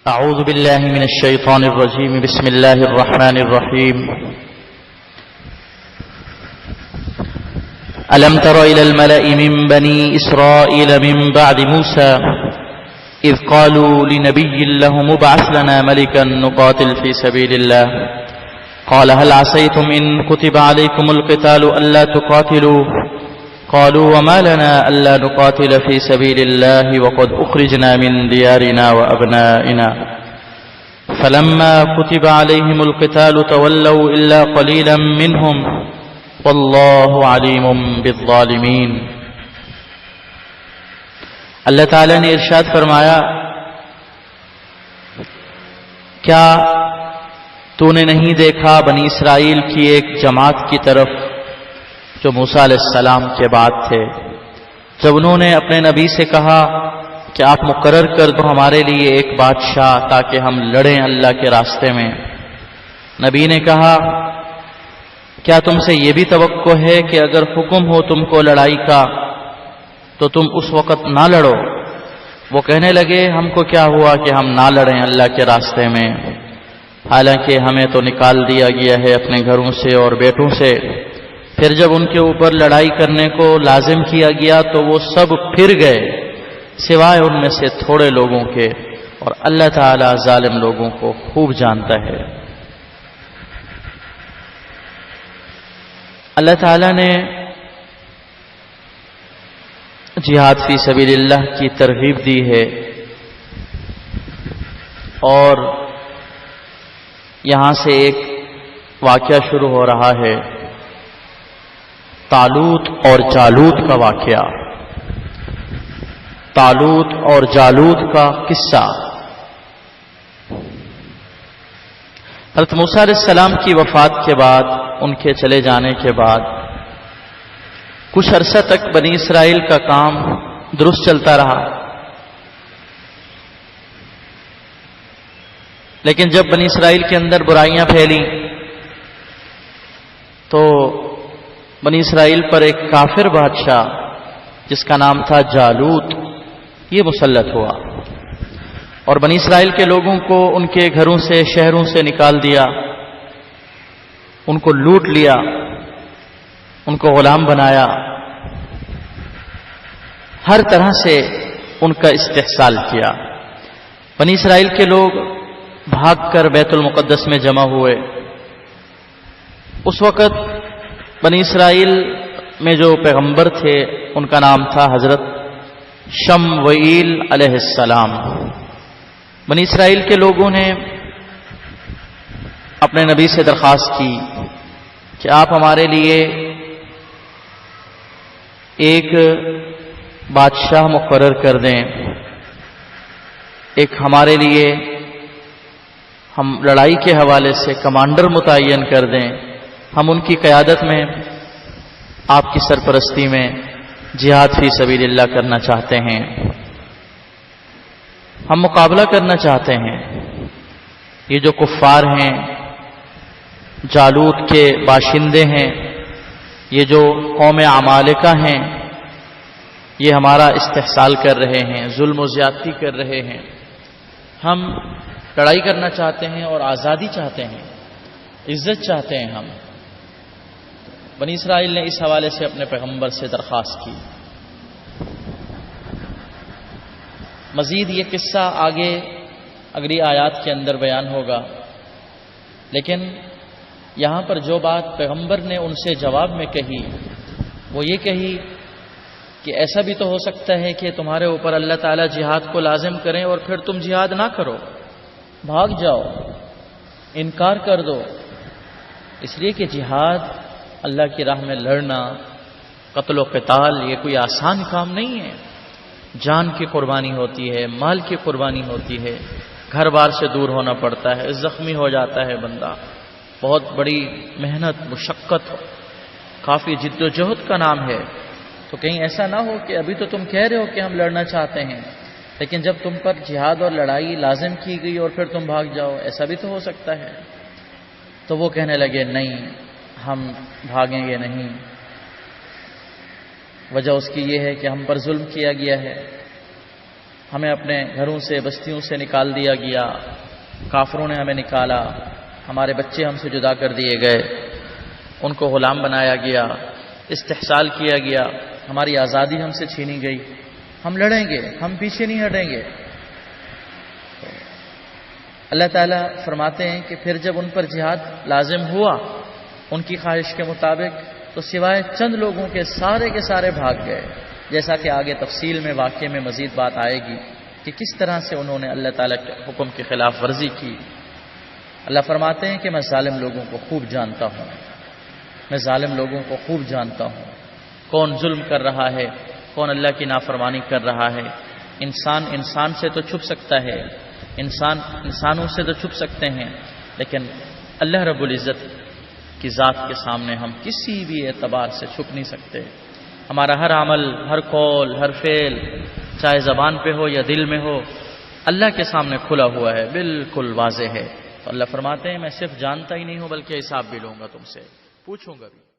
أعوذ بالله من الشيطان الرجيم. بسم الله الرحمن الرحيم. ألم تر إلى الملأ من بني إسرائيل من بعد موسى إذ قالوا لنبي لهم ابعث لنا ملكا نقاتل في سبيل الله قال هل عسيتم إن كتب عليكم القتال ألا تقاتلوا قالوا وما لنا ألا نقاتل في سبيل الله وقد أخرجنا من ديارنا وأبنائنا فلما كتب عليهم القتال تولوا إلا قليلا منهم والله عليم بالظالمين. اللہ تعالیٰ نے ارشاد فرمایا، کیا تو نے نہیں دیکھا بنی اسرائیل کی ایک جماعت کی طرف جو موسیٰ علیہ السلام کے بعد تھے، جب انہوں نے اپنے نبی سے کہا کہ آپ مقرر کر دو ہمارے لیے ایک بادشاہ تاکہ ہم لڑیں اللہ کے راستے میں. نبی نے کہا، کیا تم سے یہ بھی توقع ہے کہ اگر حکم ہو تم کو لڑائی کا تو تم اس وقت نہ لڑو؟ وہ کہنے لگے، ہم کو کیا ہوا کہ ہم نہ لڑیں اللہ کے راستے میں، حالانکہ ہمیں تو نکال دیا گیا ہے اپنے گھروں سے اور بیٹوں سے. پھر جب ان کے اوپر لڑائی کرنے کو لازم کیا گیا تو وہ سب پھر گئے سوائے ان میں سے تھوڑے لوگوں کے، اور اللہ تعالی ظالم لوگوں کو خوب جانتا ہے. اللہ تعالی نے جہاد فی سبیل اللہ کی ترغیب دی ہے، اور یہاں سے ایک واقعہ شروع ہو رہا ہے، طالوت اور جالوت کا واقعہ، طالوت اور جالوت کا قصہ. حضرت موسیٰ علیہ السلام کی وفات کے بعد، ان کے چلے جانے کے بعد کچھ عرصہ تک بنی اسرائیل کا کام درست چلتا رہا، لیکن جب بنی اسرائیل کے اندر برائیاں پھیلیں تو بنی اسرائیل پر ایک کافر بادشاہ جس کا نام تھا جالوت یہ مسلط ہوا، اور بنی اسرائیل کے لوگوں کو ان کے گھروں سے شہروں سے نکال دیا، ان کو لوٹ لیا، ان کو غلام بنایا، ہر طرح سے ان کا استحصال کیا. بنی اسرائیل کے لوگ بھاگ کر بیت المقدس میں جمع ہوئے. اس وقت بنی اسرائیل میں جو پیغمبر تھے ان کا نام تھا حضرت شموئیل علیہ السلام. بنی اسرائیل کے لوگوں نے اپنے نبی سے درخواست کی کہ آپ ہمارے لیے ایک بادشاہ مقرر کر دیں، ایک ہمارے لیے ہم لڑائی کے حوالے سے کمانڈر متعین کر دیں، ہم ان کی قیادت میں آپ کی سرپرستی میں جہاد فی سبیل اللہ کرنا چاہتے ہیں، ہم مقابلہ کرنا چاہتے ہیں. یہ جو کفار ہیں، جالوت کے باشندے ہیں، یہ جو قوم عمالقہ ہیں، یہ ہمارا استحصال کر رہے ہیں، ظلم و زیادتی کر رہے ہیں. ہم لڑائی کرنا چاہتے ہیں اور آزادی چاہتے ہیں، عزت چاہتے ہیں. ہم بنی اسرائیل نے اس حوالے سے اپنے پیغمبر سے درخواست کی. مزید یہ قصہ آگے اگلی آیات کے اندر بیان ہوگا، لیکن یہاں پر جو بات پیغمبر نے ان سے جواب میں کہی وہ یہ کہی کہ ایسا بھی تو ہو سکتا ہے کہ تمہارے اوپر اللہ تعالیٰ جہاد کو لازم کریں اور پھر تم جہاد نہ کرو، بھاگ جاؤ، انکار کر دو. اس لیے کہ جہاد، اللہ کی راہ میں لڑنا، قتل و قتال، یہ کوئی آسان کام نہیں ہے. جان کی قربانی ہوتی ہے، مال کی قربانی ہوتی ہے، گھر بار سے دور ہونا پڑتا ہے، زخمی ہو جاتا ہے بندہ، بہت بڑی محنت، مشقت، کافی جد و جہد کا نام ہے. تو کہیں ایسا نہ ہو کہ ابھی تو تم کہہ رہے ہو کہ ہم لڑنا چاہتے ہیں، لیکن جب تم پر جہاد اور لڑائی لازم کی گئی اور پھر تم بھاگ جاؤ، ایسا بھی تو ہو سکتا ہے. تو وہ کہنے لگے، نہیں، ہم بھاگیں گے نہیں. وجہ اس کی یہ ہے کہ ہم پر ظلم کیا گیا ہے. ہمیں اپنے گھروں سے بستیوں سے نکال دیا گیا، کافروں نے ہمیں نکالا، ہمارے بچے ہم سے جدا کر دیے گئے، ان کو غلام بنایا گیا، استحصال کیا گیا، ہماری آزادی ہم سے چھینی گئی۔ ہم لڑیں گے، ہم پیچھے نہیں ہٹیں گے۔ اللہ تعالیٰ فرماتے ہیں کہ پھر جب ان پر جہاد لازم ہوا ان کی خواہش کے مطابق، تو سوائے چند لوگوں کے سارے بھاگ گئے، جیسا کہ آگے تفصیل میں واقعے میں مزید بات آئے گی کہ کس طرح سے انہوں نے اللہ تعالیٰ کے حکم کی خلاف ورزی کی۔ اللہ فرماتے ہیں کہ میں ظالم لوگوں کو خوب جانتا ہوں، میں ظالم لوگوں کو خوب جانتا ہوں، کون ظلم کر رہا ہے، کون اللہ کی نافرمانی کر رہا ہے۔ انسان سے تو چھپ سکتا ہے، انسانوں سے تو چھپ سکتے ہیں، لیکن اللہ رب العزت کی ذات کے سامنے ہم کسی بھی اعتبار سے چھپ نہیں سکتے۔ ہمارا ہر عمل، ہر قول، ہر فعل، چاہے زبان پہ ہو یا دل میں ہو، اللہ کے سامنے کھلا ہوا ہے، بالکل واضح ہے۔ تو اللہ فرماتے ہیں میں صرف جانتا ہی نہیں ہوں بلکہ حساب بھی لوں گا، تم سے پوچھوں گا بھی۔